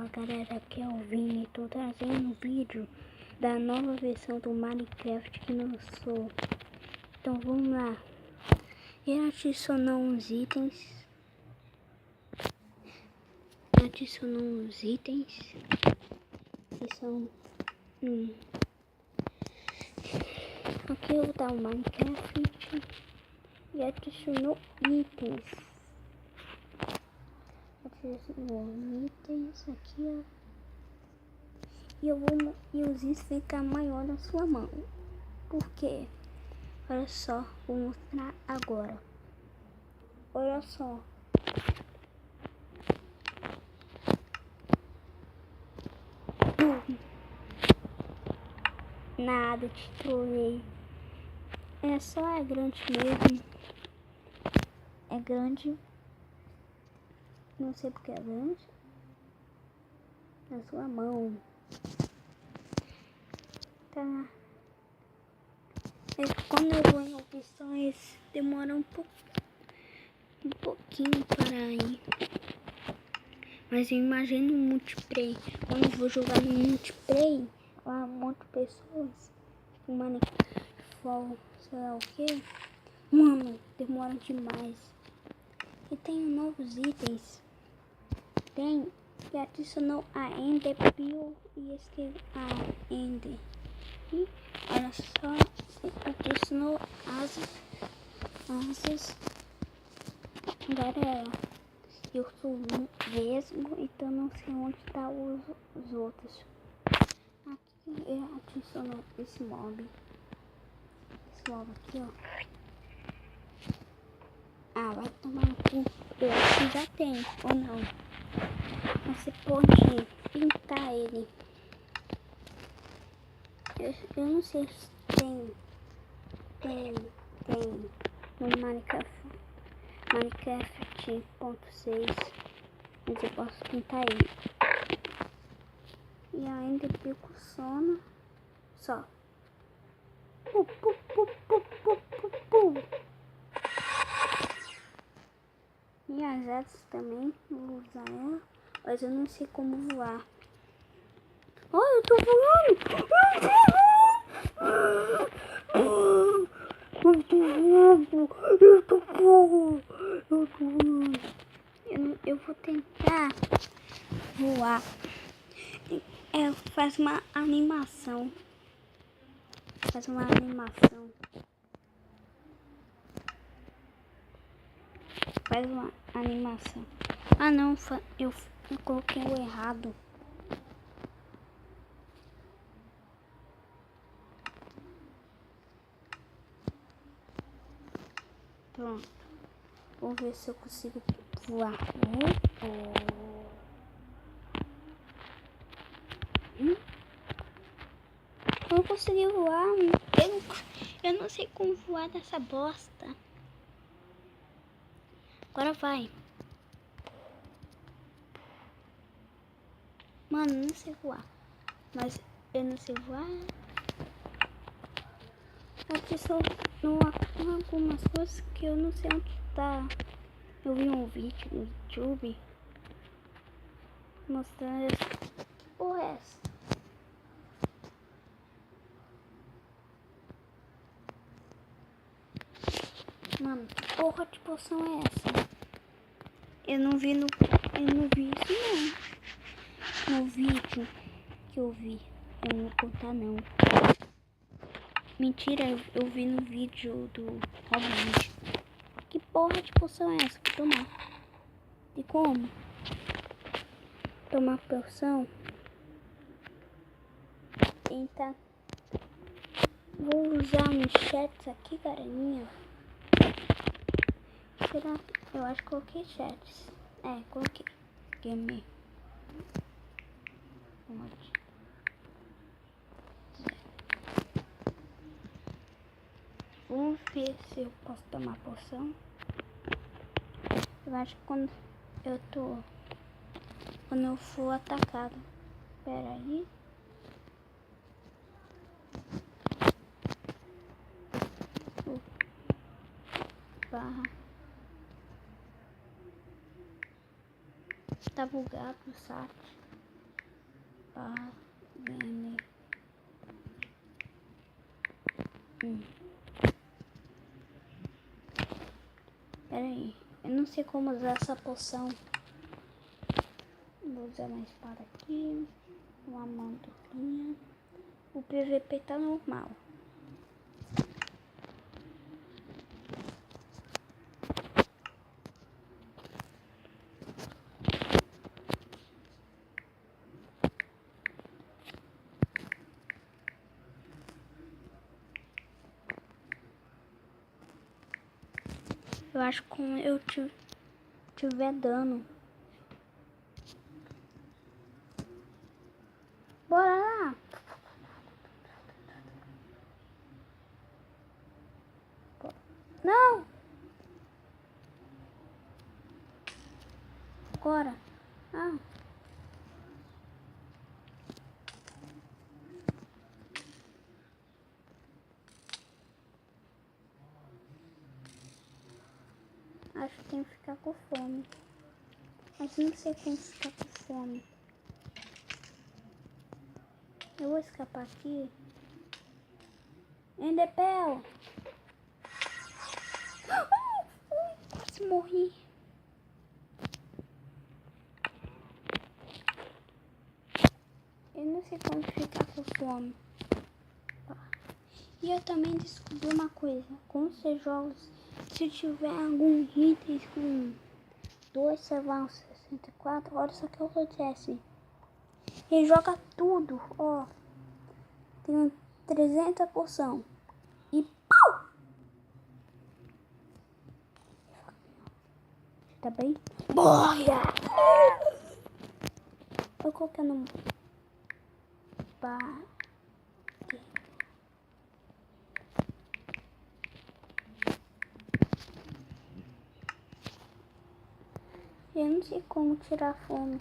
Fala galera, aqui é o Vini, tô trazendo um vídeo da nova versão do Minecraft que lançou. Então vamos lá. Ele adicionou uns itens. Que são aqui tá o Minecraft e adicionou itens. Aqui, ó. E os itens ficam maior na sua mão. Por quê? Olha só, vou mostrar agora. Olha só. Nada, te trolei. É só, é grande mesmo. É grande. Não sei porque é grande. Na sua mão. Tá. Quando eu vou em opções, demora um pouquinho para ir. Mas eu imagino um multiplayer. Quando eu vou jogar no multiplayer, lá um monte de pessoas, tipo Minecraft, sei lá o que. Mano, demora demais. E tem novos itens. Tem que adicionou a Ender Peel e escreveu a Ender. E olha só, adicionou asas. Galera, eu sou vesgo, então não sei onde tá os outros. Aqui eu adicionou esse mob. Esse mob aqui, ó. Ah, vai tomar no cu. Eu acho que já tem, ou não. Você pode pintar ele. Eu não sei se tem no Minecraft 1.6, mas eu posso pintar ele. E ainda funciona só. E as asas também, vou usar ela, mas eu não sei como voar. Oh, eu tô voando! Eu vou tentar voar. Faz uma animação. Ah não, eu coloquei o errado. Pronto. Vou ver se eu consigo voar. Eu não consegui voar. Eu não sei como voar dessa bosta. Agora vai. Mano, não sei voar. Mas eu não sei voar. Aqui só algumas coisas que eu não sei onde tá. Eu vi um vídeo no YouTube mostrando essa. Mano, que porra de poção é essa? Eu não vi isso não. No vídeo que eu vi. Eu não vou contar não. Mentira, eu vi no vídeo do Robin. Que porra de poção é essa? Vou tomar. E como? Tomar poção? Tentar. Vou usar um chat aqui, carinha. Será? Eu acho que coloquei chats. Coloquei. Game. Vamos ver se eu posso tomar poção. Eu acho que quando eu for atacado. Pera aí. Barra. Tá bugado o site. Game. Pera aí, eu não sei como usar essa poção. Vou usar uma espada aqui, uma mantoquinha. O PVP tá normal. Eu acho que como eu tiver dano. Bora lá. Não. Agora. Ah. Acho que tem que ficar com fome. Mas não sei como ficar com fome. Eu vou escapar aqui. Enderpeel! Quase morri. Eu não sei como ficar com fome. E eu também descobri uma coisa. Quando você joga, se tiver algum item com 2, você vai 64. Olha só o que acontece. Ele joga tudo, ó. Tem 300 poção. E pau! Tá bem? Bora! Eu coloquei no... Eu não sei como tirar fome.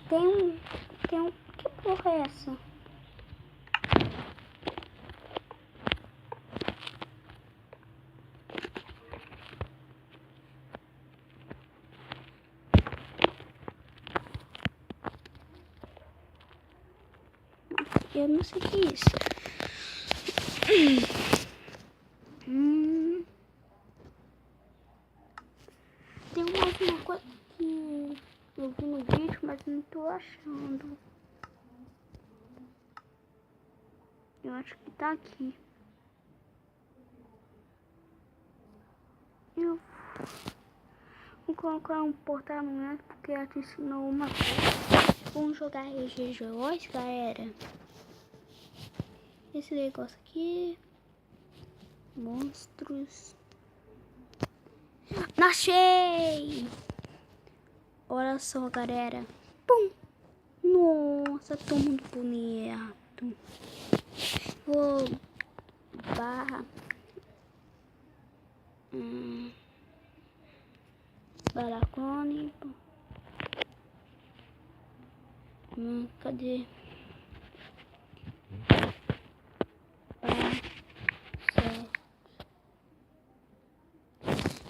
Tem um... Que porra é essa? Eu não sei o que é isso. Tem uma coisa que eu vi no vídeo, mas não tô achando. Eu acho que tá aqui. Eu vou colocar um portal no neto porque ela te ensinou uma coisa. Vamos jogar RGG hoje, galera. Esse negócio aqui. Monstros. Achei! Olha só, galera. Pum! Nossa, tô muito bonito. Vou barra. Baracone. Cadê?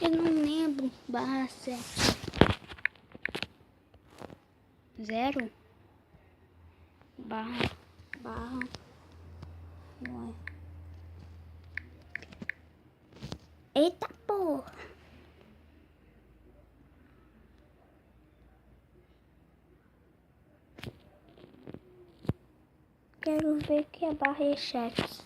Eu não lembro. Barra 7. 0. Barra. Não é. Eita porra. Quero ver que é barra e chat.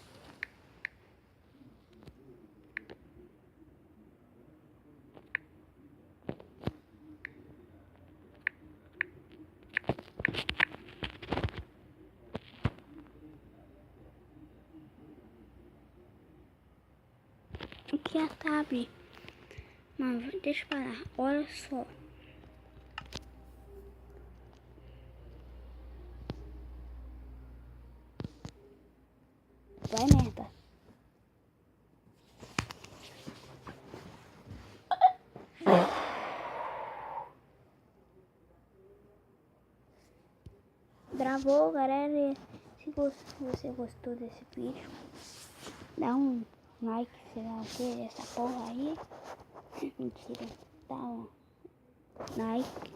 Aqui é a tab. Mano, deixa eu parar. Olha só. Vai merda. Travou, galera. Se você gostou desse vídeo, dá um like, sei lá o que, essa porra aí. Mentira. Dá um like.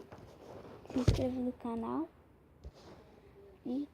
Se inscreva no canal. E